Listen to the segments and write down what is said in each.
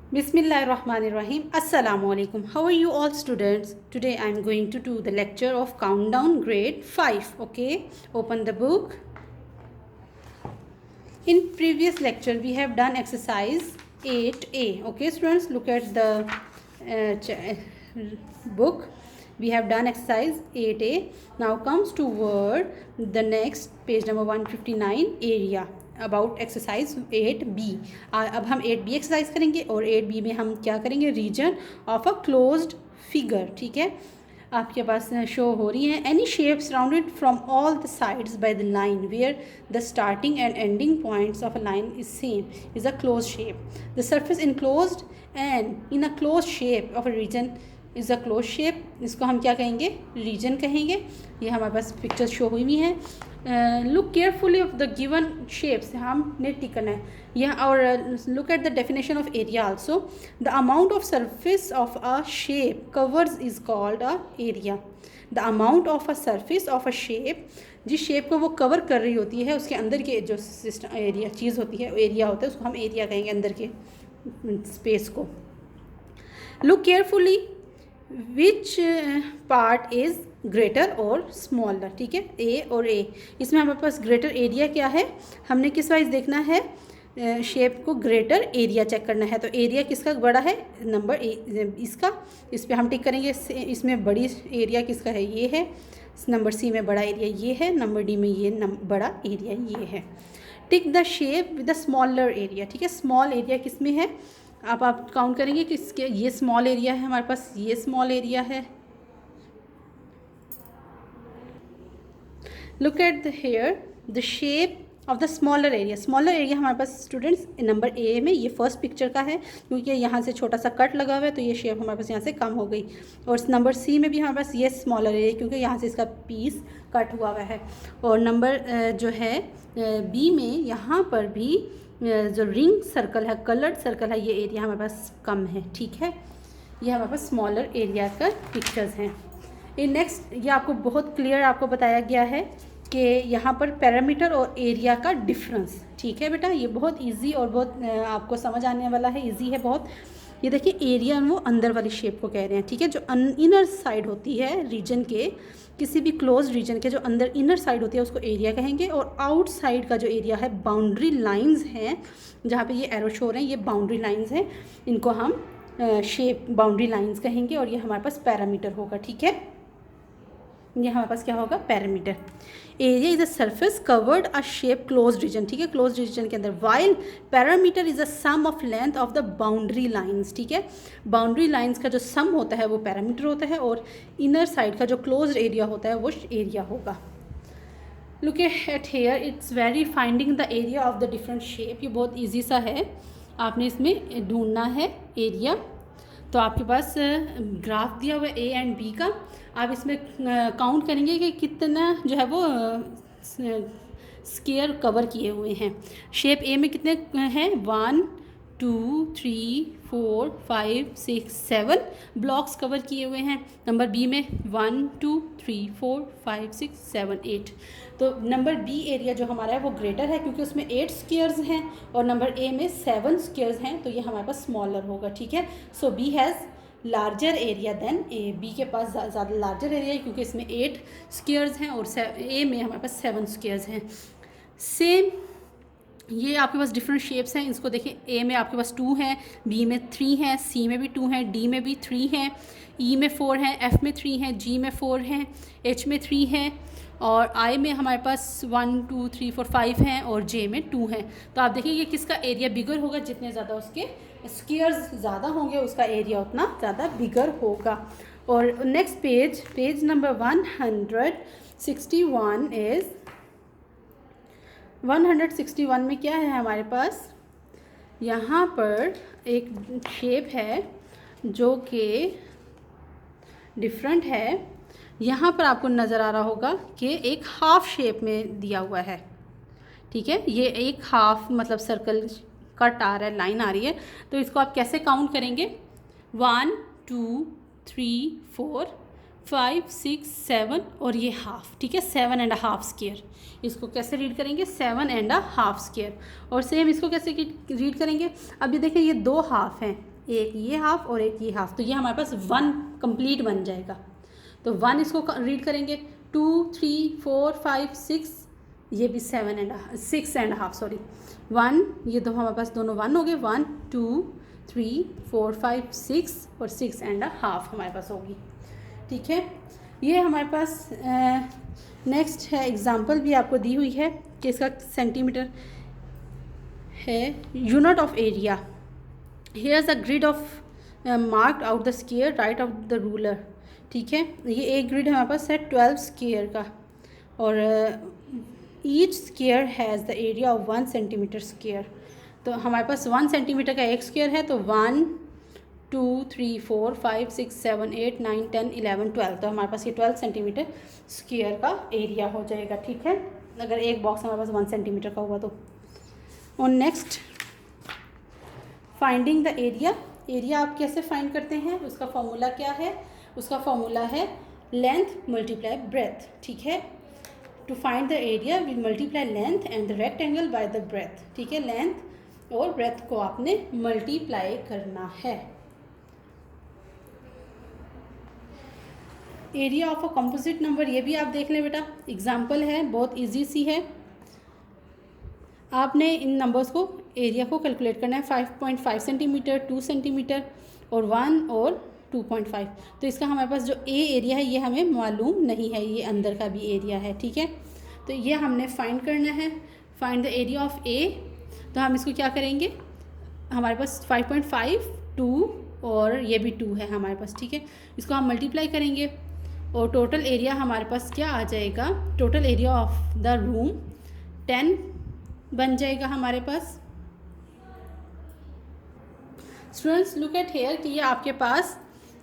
Bismillahirrahmanirrahim. Assalamu alaikum. How are you all students? Today I am going to do the lecture of Countdown grade 5. Okay, open the book. In previous lecture we have done exercise 8a. Okay students, look at the book. We have done exercise 8a. Now comes to word the next page number 159, area. About exercise 8b. अब हम 8b exercise करेंगे और 8b में हम क्या करेंगे, region of a closed figure. ठीक है, आपके पास शो हो रही है. Any shape surrounded from all the sides by the line where the starting and ending points of a line is same is a close shape. The surface enclosed and in a close shape of a region is a close shape. इसको हम क्या कहेंगे, reason कहेंगे. ये हमारे पास pictures show हुई हुई हैं. Look carefully of the given shapes, हमने टिक करना है यहाँ. और look at the definition of area also. The amount of surface of a shape covers is called a area. The amount of a surface of a shape, जिस shape को वो cover कर रही होती है उसके अंदर के जो सिस्टम एरिया चीज़ होती है, एरिया होता है, उसको हम एरिया कहेंगे, अंदर के स्पेस को. Look carefully which part is greater और स्मॉलर. ठीक है, ए और ए. इसमें हमारे पास ग्रेटर एरिया क्या है, हमने किस वाइज देखना है, शेप को ग्रेटर एरिया चेक करना है. तो एरिया किसका बड़ा है, नंबर इसका, इस पर हम टिक करेंगे. इसमें बड़ी एरिया किसका है, ये है. नंबर सी में बड़ा एरिया ये है. नंबर डी में ये बड़ा एरिया ये है. Tick the shape with the smaller area. ठीक है, स्मॉल एरिया किस में है, आप काउंट करेंगे कि इसके ये स्मॉल एरिया है हमारे पास, ये स्मॉल एरिया है. Look at the here the shape of the smaller area. Smaller area हमारे पास स्टूडेंट्स नंबर ए में, ये फर्स्ट पिक्चर का है क्योंकि यहाँ से छोटा सा कट लगा हुआ है तो ये शेप हमारे पास यहाँ से कम हो गई. और नंबर सी में भी हमारे पास ये स्मॉलर एरिया क्योंकि यहाँ से इसका पीस कट हुआ हुआ है. और नंबर जो है बी में, यहाँ पर भी जो रिंग सर्कल है, कलर्ड सर्कल है, ये एरिया हमारे पास कम है. ठीक है, ये हमारे पास स्मॉलर एरिया का पिक्चर्स हैं. इन नेक्स्ट ये आपको बहुत क्लियर आपको बताया गया है कि यहाँ पर पैरामीटर और एरिया का डिफरेंस. ठीक है बेटा, ये बहुत इजी और बहुत आपको समझ आने वाला है, इजी है बहुत. ये देखिए एरिया वो अंदर वाली शेप को कह रहे हैं. ठीक है, जो इनर साइड होती है रीजन के, किसी भी क्लोज रीजन के जो अंदर इनर साइड होती है उसको एरिया कहेंगे. और आउटसाइड का जो एरिया है, बाउंड्री लाइंस हैं जहाँ पे ये एरो शो रहे हैं, ये बाउंड्री लाइंस हैं, इनको हम शेप बाउंड्री लाइंस कहेंगे. और ये हमारे पास पैरामीटर होगा. ठीक है, ये हमारे पास क्या होगा, parameter. Area is a surface covered a shape close region. ठीक है, क्लोज रीजन के अंदर. While parameter is a sum of length of the boundary lines. ठीक है, बाउंड्री लाइंस का जो सम होता है वो पैरामीटर होता है और इनर साइड का जो क्लोज एरिया होता है वो एरिया होगा. Look at here, it's very finding the area of the different shape. ये बहुत ईजी सा है, आपने इसमें ढूंढना है एरिया. तो आपके पास ग्राफ दिया हुआ है ए एंड बी का. आप इसमें काउंट करेंगे कि कितना जो है वो स्क्वायर कवर किए हुए हैं. शेप ए में कितने हैं, 1 2 3 4 5 6 7 ब्लॉक्स कवर किए हुए हैं. नंबर बी में 1 2 3 4 5 6 7 8. तो नंबर बी एरिया जो हमारा है वो ग्रेटर है क्योंकि उसमें 8 स्क्वायर्स हैं और नंबर ए में 7 स्क्वायर्स हैं, तो ये हमारे पास स्मॉलर होगा. ठीक है, so B has larger area than A. B के पास ज़्यादा लार्जर एरिया है क्योंकि इसमें 8 स्क्वायर्स हैं और ए में हमारे पास 7 स्क्वायर्स हैं. सेम ये आपके पास डिफरेंट शेप्स हैं. इसको देखिए, ए में आपके पास 2 हैं, बी में 3 हैं, सी में भी 2 हैं, डी में भी 3 हैं, ई में 4 हैं, एफ में 3 हैं, जी में 4 हैं, एच में 3 हैं और आई में हमारे पास 1 2 3 4 5 हैं और जे में 2 हैं. तो आप देखिए ये किसका एरिया बिगर होगा, जितने ज़्यादा उसके स्क्वायर्स ज़्यादा होंगे उसका एरिया उतना ज़्यादा बिगर होगा. और नेक्स्ट पेज नंबर 161 इज़ 161 में क्या है हमारे पास, यहाँ पर एक शेप है जो कि डिफरेंट है. यहाँ पर आपको नज़र आ रहा होगा कि एक हाफ शेप में दिया हुआ है. ठीक है, ये एक हाफ मतलब सर्कल कट आ रहा है, लाइन आ रही है. तो इसको आप कैसे काउंट करेंगे, 1 2 3 4 5 6 7 और ये हाफ. ठीक है, 7.5 स्क्वायर. इसको कैसे रीड करेंगे, 7.5 स्क्वायर. और सेम इसको कैसे रीड करेंगे, अब ये देखिए ये 2 हाफ हैं, एक ये हाफ और एक ये हाफ, तो ये हमारे पास 1 कंप्लीट बन जाएगा। तो 1 इसको रीड करेंगे, 2 3 4 5 6, ये भी 6.5 सॉरी 1, ये तो हमारे पास दोनों 1 हो गए, 1 2 3 4 5 6 और 6.5 हमारे पास होगी। ठीक है, ये हमारे पास नेक्स्ट है एग्जांपल भी आपको दी हुई है कि इसका सेंटीमीटर है। Unit of area, here is a grid of marked out the square right of the ruler. ठीक है, ये एक ग्रिड हमारे पास है 12 स्क्वायर का, और each square has the area of 1 centimetre square. तो हमारे पास 1 सेंटीमीटर का एक स्क्वायर है, तो 1 2 3 4 5 6 7 8 9 10 11 12, तो हमारे पास ये 12 सेंटीमीटर स्क्वायर का एरिया हो जाएगा। ठीक है, अगर एक बॉक्स हमारे पास 1 सेंटीमीटर का हुआ तो। और next, finding the area. Area आप कैसे फाइंड करते हैं, उसका फॉर्मूला क्या है? उसका फॉर्मूला है लेंथ मल्टीप्लाई ब्रेथ। ठीक है, to find the area we multiply length and the rectangle by the breadth. ठीक है, लेंथ और ब्रेथ को आपने मल्टीप्लाई करना है। Area of a composite number, ये भी आप देख लें बेटा, एग्जाम्पल है, बहुत ईजी सी है। आपने इन नंबर्स को, एरिया को कैलकुलेट करना है। 5.5 सेंटीमीटर, 2 सेंटीमीटर और 1 और 2.5। तो इसका हमारे पास जो ए एरिया है ये हमें मालूम नहीं है, ये अंदर का भी एरिया है। ठीक है, तो ये हमने फाइंड करना है, फाइंड द एरिया ऑफ ए। तो हम इसको क्या करेंगे, हमारे पास 5.5 2 और ये भी 2 है हमारे पास। ठीक है, इसको हम मल्टीप्लाई करेंगे और टोटल एरिया हमारे पास क्या आ जाएगा, total area of the room 10 बन जाएगा हमारे पास। स्टूडेंट्स लुक एट हेयर कि ये आपके पास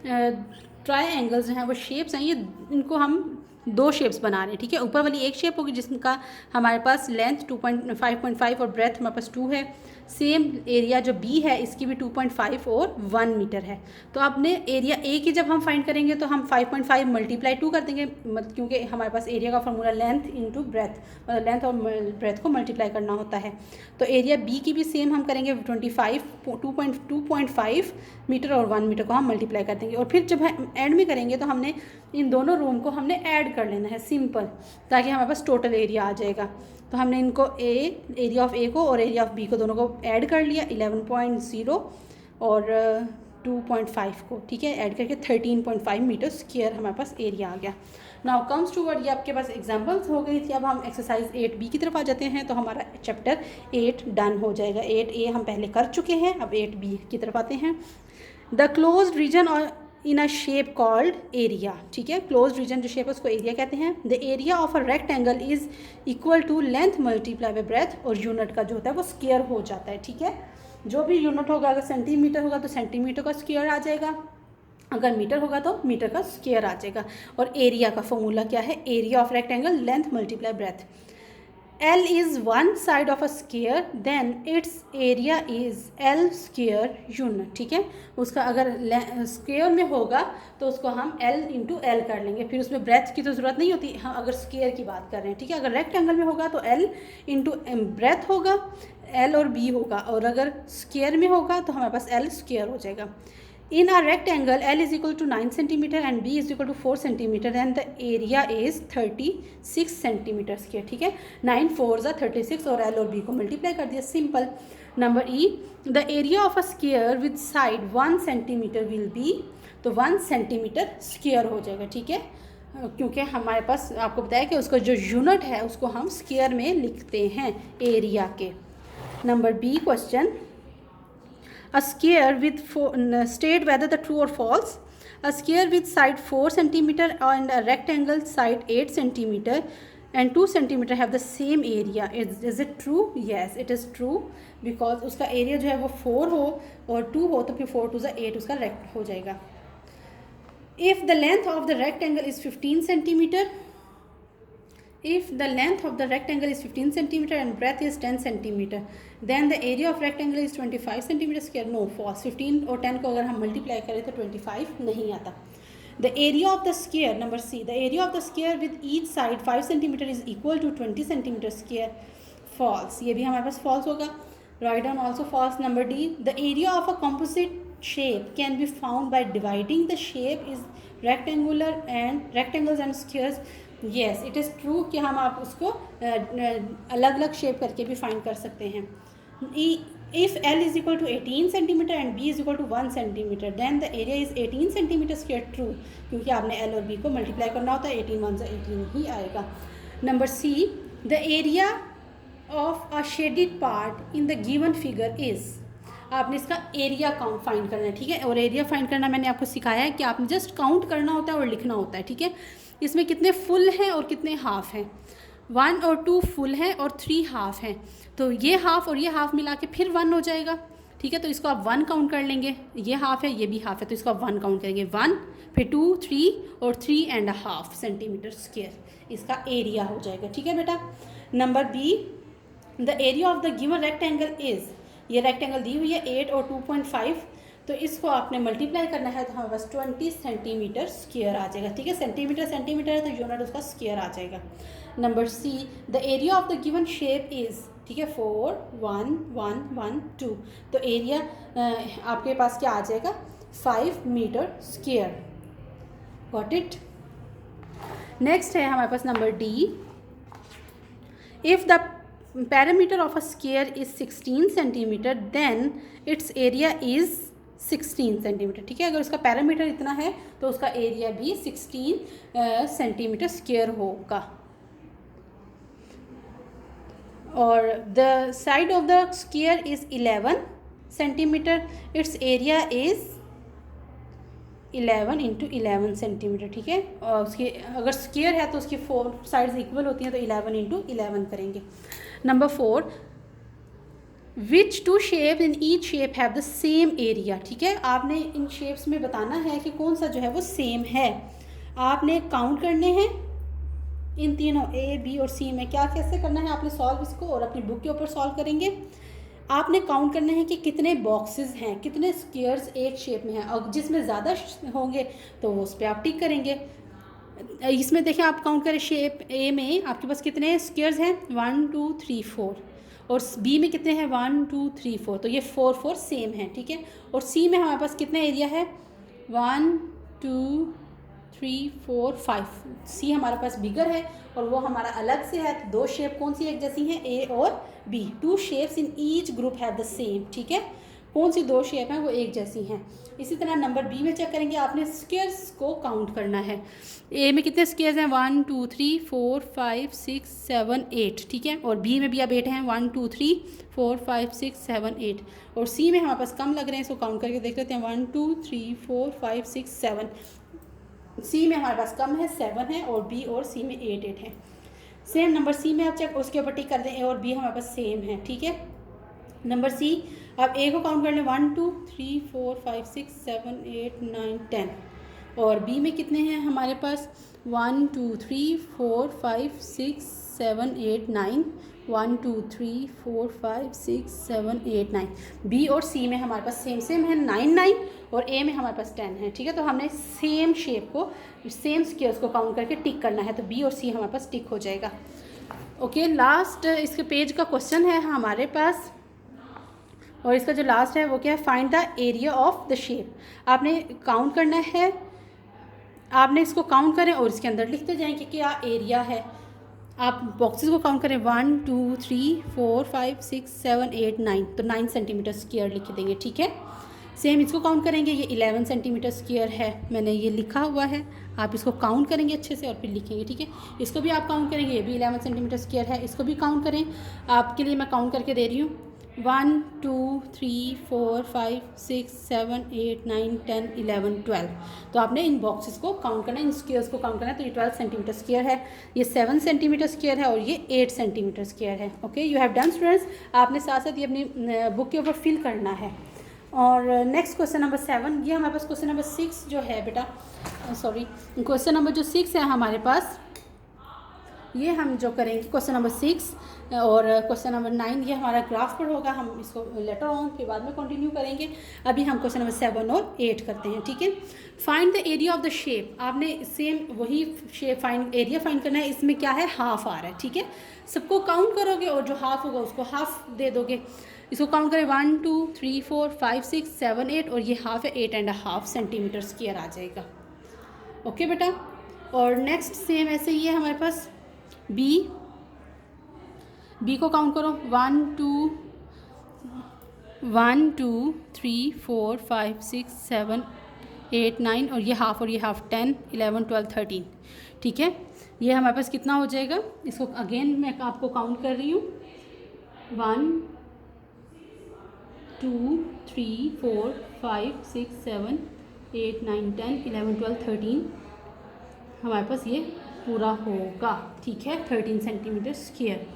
ट्रायंगल्स जो हैं वो शेप्स हैं, ये इनको हम 2 शेप्स बना रहे हैं। ठीक है, ऊपर वाली एक शेप होगी जिसका हमारे पास लेंथ 5.5 और ब्रेथ हमारे पास 2 है। सेम एरिया जो बी है इसकी भी 2.5 और 1 मीटर है। तो आपने एरिया ए की जब हम फाइंड करेंगे तो हम 5.5 मल्टीप्लाई 2 कर देंगे, क्योंकि हमारे पास एरिया का फॉर्मूला लेंथ इंटू ब्रेथ, मतलब लेंथ और ब्रेथ को मल्टीप्लाई करना होता है। तो एरिया बी की भी सेम हम करेंगे 2.5 मीटर और 1 मीटर को हम मल्टीप्लाई कर देंगे। और फिर जब एंड में करेंगे तो हमने इन दोनों रूम को हमने ऐड कर लेना है सिंपल, ताकि हमारे पास टोटल एरिया आ जाएगा। तो हमने इनको एरिया ऑफ ए को और एरिया ऑफ बी को दोनों को ऐड कर लिया, 11.0 और 2.5 को। ठीक है, ऐड करके 13.5 मीटर स्क्वायर हमारे पास एरिया आ गया। नाउ कम्स टू वर्ड, ये आपके पास एग्जांपल्स हो गई थी। अब हम एक्सरसाइज 8B की तरफ आ जाते हैं, तो हमारा चैप्टर 8 डन हो जाएगा। 8A हम पहले कर चुके हैं, अब 8B की तरफ आते हैं। द क्लोज्ड रीजन और इन अ शेप कॉल्ड एरिया। ठीक है, क्लोज रीजन जो शेप है उसको एरिया कहते हैं। The area of a rectangle is equal to length multiply by breadth, और यूनिट का जो होता है वो स्क्वायर हो जाता है। ठीक है, जो भी यूनिट होगा, अगर सेंटीमीटर होगा तो सेंटीमीटर का स्क्वायर आ जाएगा, अगर मीटर होगा तो मीटर का स्क्वायर आ जाएगा। और एरिया का फॉर्मूला क्या है, area of rectangle length multiply breath. L is one side of a square, then its area is L square unit। ठीक है, उसका अगर स्क्वायर में होगा तो उसको हम L इंटू एल कर लेंगे, फिर उसमें ब्रेथ की तो ज़रूरत नहीं होती, हम अगर स्क्वायर की बात कर रहे हैं। ठीक है, अगर रेक्टेंगल में होगा तो L इंटू ब्रेथ होगा, L और B होगा, और अगर स्क्वायर में होगा तो हमारे पास L स्क्वायर हो जाएगा। In a rectangle, L is equal to 9 centimeter and B is equal to 4 centimeter, and the area is 36 centimeter square। ठीक है, 9 4s are 36 और L और B को मल्टीप्लाई कर दिया, simple. Number E, the area of a square with side 1 centimeter will be, तो 1 centimetre square हो जाएगा। ठीक है, क्योंकि हमारे पास आपको बताया कि उसका जो यूनिट है उसको हम स्क्वायर में लिखते हैं एरिया के। Number B question, a square with state whether the true or false. A square with side 4 centimeter and a rectangle side 8 centimeter and 2 centimeter have the same area. Is it true? Yes, it is true, because उसका area जो है वो 4 हो और 2 हो तो फिर 4 2 8 उसका रेक्ट हो जाएगा। If the length of the rectangle is 15 centimeter, if the length of the rectangle is 15 centimeter and breadth is 10 centimeter, then the area of rectangle is 25 centimeter square. No, false। 15 और 10 को अगर हम multiply करें तो 25 नहीं आता। The area of the square, number C, the area of the square with each side 5 centimeter is equal to 20 centimeter square. False, ये भी हमारे पास false होगा। Write down also false। Number D, the area of a composite shape can be found by dividing the shape is rectangles and squares. Yes, it is true कि हम आप उसको अलग अलग शेप करके भी फाइंड कर सकते हैं. If L is equal to 18 cm and B is equal to 1 cm, then the area is 18 cm square. True, क्योंकि आपने L और B को मल्टीप्लाई करना होता है, 18 1 से 18 ही आएगा. Number C, the area of a shaded part in the given figure is. आपने इसका एरिया काउंट फाइंड करना है, ठीक है. और एरिया फाइंड करना मैंने आपको सिखाया है कि आपने जस्ट काउंट करना होता है और लिखना होता है, ठीक है. इसमें कितने फुल हैं और कितने हाफ हैं. 1 और 2 फुल हैं और 3 हाफ हैं. तो ये हाफ और ये हाफ मिला के फिर 1 हो जाएगा, ठीक है. तो इसको आप 1 काउंट कर लेंगे. ये हाफ है, ये भी हाफ है, तो इसको आप 1 काउंट करेंगे. 1 फिर 2 3 और 3.5 सेंटीमीटर स्क्वायर इसका एरिया हो जाएगा, ठीक है बेटा. Number B, the area of the given rectangle is. ये रेक्टेंगल दी हुई है 8 और 2.5, तो इसको आपने मल्टीप्लाई करना है तो हमारे पास 20 सेंटीमीटर स्क्वायर आ जाएगा, ठीक है. सेंटीमीटर है तो यूनिट उसका स्क्वायर आ जाएगा. Number C, the area of the given shape is, ठीक है, 4 1 1 1 2. तो एरिया आपके पास क्या आ जाएगा, 5 metre square. Got it. Next है हमारे पास number D. If the perimeter of a square is 16 cm, then its area is 16 cm, ठीक है. अगर उसका पैरामीटर इतना है तो उसका एरिया भी 16 सेंटीमीटर स्क्वायर होगा. और the side of the square is 11 centimetre, it's area is 11 × 11 centimetre, ठीक है. और उसकी अगर स्क्वायर है तो उसकी 4 साइड्स इक्वल होती हैं, तो 11 × 11 करेंगे. Number 4, which 2 shape in each shape have the same area, ठीक है. आपने इन शेप्स में बताना है कि कौन सा जो है वो सेम है. आपने काउंट करने हैं इन तीनों ए बी और सी में. क्या कैसे करना है, आपने सॉल्व इसको और अपनी बुक के ऊपर सॉल्व करेंगे. आपने काउंट करना है कि कितने बॉक्सेस हैं, कितने स्क्वायर्स एक शेप में हैं, और जिसमें ज़्यादा होंगे तो उस पर आप टिक करेंगे. इसमें देखिए आप काउंट करें, शेप ए में आपके पास कितने स्क्वायर्स हैं, 1 2 3 4, और बी में कितने हैं, 1 2 3 4, तो ये 4 4 सेम हैं, ठीक है. और सी में हमारे पास कितना एरिया है, 1 2 3 4 5. सी हमारे पास बिगर है और वो हमारा अलग से है. तो 2 शेप कौन सी एक जैसी हैं, ए और B. 2 shapes in each group have the same, ठीक है. कौन सी 2 शेप हैं वो एक जैसी हैं. इसी तरह नंबर बी में चेक करेंगे, आपने स्क्वायर्स को काउंट करना है. ए में कितने स्क्वायर्स हैं, 1 2 3 4 5 6 7 8, ठीक है. और बी में भी अब 8 हैं, 1 2 3 4 5 6 7 8. और सी में हमारे पास कम लग रहे हैं, इसको काउंट करके देख लेते हैं, 1 2 3 4 5 6 7. सी में हमारे पास कम है, 7 है, और बी और सी में 8 8 है. सेम नंबर सी में आप चेक उसके ऊपर टिक कर दें, ए और बी हमारे पास सेम है, ठीक है. नंबर सी, अब ए को काउंट कर लें, 1 2 3 4 5 6 7 8 9 10. और बी में कितने हैं हमारे पास, 1 2 3 4 5 6 7 8 9, 1 2 3 4 5 6 7 8 9. बी और सी में हमारे पास सेम सेम है, 9 9, और ए में हमारे पास 10 है, ठीक है. तो हमने सेम शेप को, सेम स्क्वायर्स को काउंट करके टिक करना है, तो बी और सी हमारे पास टिक हो जाएगा. ओके, लास्ट इसके पेज का क्वेश्चन है हमारे पास, और इसका जो लास्ट है वो क्या है, find the area of the shape. आपने काउंट करना है, आपने इसको काउंट करें और इसके अंदर लिखते जाएं कि क्या एरिया है. आप बॉक्सेस को काउंट करें, 1 2 3 4 5 6 7 8 9, तो 9 सेंटीमीटर स्क्वायर लिख देंगे, ठीक है. सेम इसको काउंट करेंगे, ये 11 सेंटीमीटर स्क्वायर है, मैंने ये लिखा हुआ है. आप इसको काउंट करेंगे अच्छे से और फिर लिखेंगे, ठीक है. इसको भी आप काउंट करेंगे, ये भी 11 सेंटीमीटर स्क्वायर है, इसको भी काउंट करें. आपके लिए मैं काउंट करके दे रही हूँ, 1 2 3 4 5 6 7 8 9 10 11 12. तो आपने इन बॉक्सेस को काउंट करना है, इन स्क्वायर्स को काउंट करना है. तो ये 12 सेंटीमीटर स्क्वायर है, ये 7 सेंटीमीटर स्क्वायर है, और ये 8 सेंटीमीटर स्क्वायर है. Okay, you have done students. आपने साथ साथ ये अपनी बुक के ऊपर फिल करना है. और नेक्स्ट क्वेश्चन नंबर 7, ये हमारे पास क्वेश्चन नंबर 6 जो है बेटा, सॉरी, क्वेश्चन नंबर जो 6 है हमारे पास, ये हम जो करेंगे क्वेश्चन नंबर 6 और क्वेश्चन नंबर 9, ये हमारा ग्राफ पर होगा. हम इसको लेटर ऑन फिर बाद में कंटिन्यू करेंगे. अभी हम क्वेश्चन नंबर 7 और 8 करते हैं, ठीक है. Find the area of the shape. आपने सेम वही शेप फाइंड, एरिया फाइंड करना है. इसमें क्या है, हाफ आ रहा है, ठीक है. सबको काउंट करोगे और जो हाफ होगा उसको हाफ दे दोगे. इसको काउंट करें 1 2 3 4 5 6 7 8 और ये हाफ है 8.5 सेंटीमीटर स्क्वायर आ जाएगा। ओके बेटा। और नेक्स्ट सेम ऐसे ही है हमारे पास बी को काउंट करो 1 2 3 4 5 6 7 8 9 और ये हाफ 10 11 12 13। ठीक है, ये हमारे पास कितना हो जाएगा, इसको अगेन मैं आपको काउंट कर रही हूँ 1 2 3 4 5 6 7 8 9 10 11 12 13 हमारे पास ये पूरा होगा। ठीक है, 13 सेंटीमीटर स्क्वायर।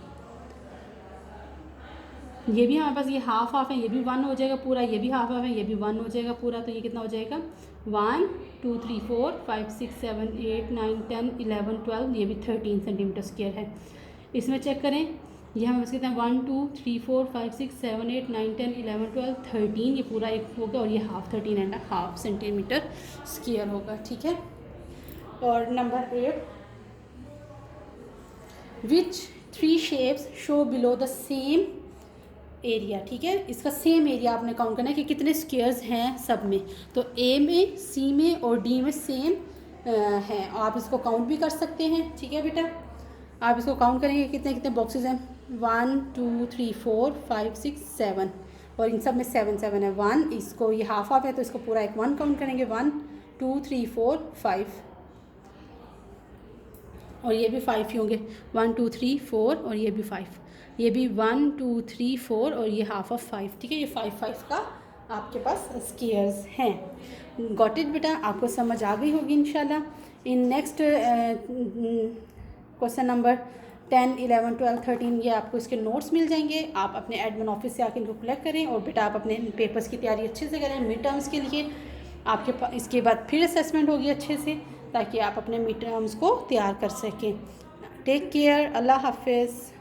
ये भी हमारे पास ये हाफ है, ये भी 1 हो जाएगा पूरा, ये भी हाफ है, ये भी 1 हो जाएगा पूरा। तो ये कितना हो जाएगा 1 2 3 4 5 6 7 8 9 10 11 12, ये भी 13 सेंटीमीटर स्क्वायर है। इसमें चेक करें, ये हमारे पास कितना 1 2 3 4 5 6 7 8 9 10 11 12 13, ये पूरा एक होगा और ये हाफ 13.5 सेंटीमीटर स्क्वायर होगा। ठीक है। और number 8, which 3 shapes show below the same area. ठीक है, इसका सेम एरिया आपने काउंट करना है कि कितने स्क्वायर्स हैं सब में। तो ए में, सी में और डी में सेम हैं। आप इसको काउंट भी कर सकते हैं। ठीक है बेटा, आप इसको काउंट करेंगे कितने कितने बॉक्सेस हैं 1 2 3 4 5 6 7 और इन सब में 7 7 है। 1 इसको ये हाफ है तो इसको पूरा एक 1 काउंट करेंगे 1 2 3 4 5 और ये भी 5 ही होंगे 1 2 3 4 और ये भी 5, ये भी 1 2 3 4 और ये हाफ ऑफ 5। ठीक है, ये 5 5 का आपके पास स्क्वायर्स हैं। गॉट इट बेटा, आपको समझ आ गई होगी इंशाल्लाह। इन नेक्स्ट क्वेश्चन नंबर 10 11 12 13 ये आपको इसके नोट्स मिल जाएंगे। आप अपने एडमिन ऑफिस से आकर इनको कलेक्ट करें और बेटा आप अपने पेपर्स की तैयारी अच्छे से करें मिड टर्म्स के लिए। आपके पास इसके बाद फिर असेसमेंट होगी अच्छे से, ताकि आप अपने मिड टर्म्स को तैयार कर सकें। टेक केयर, अल्लाह हाफिज़।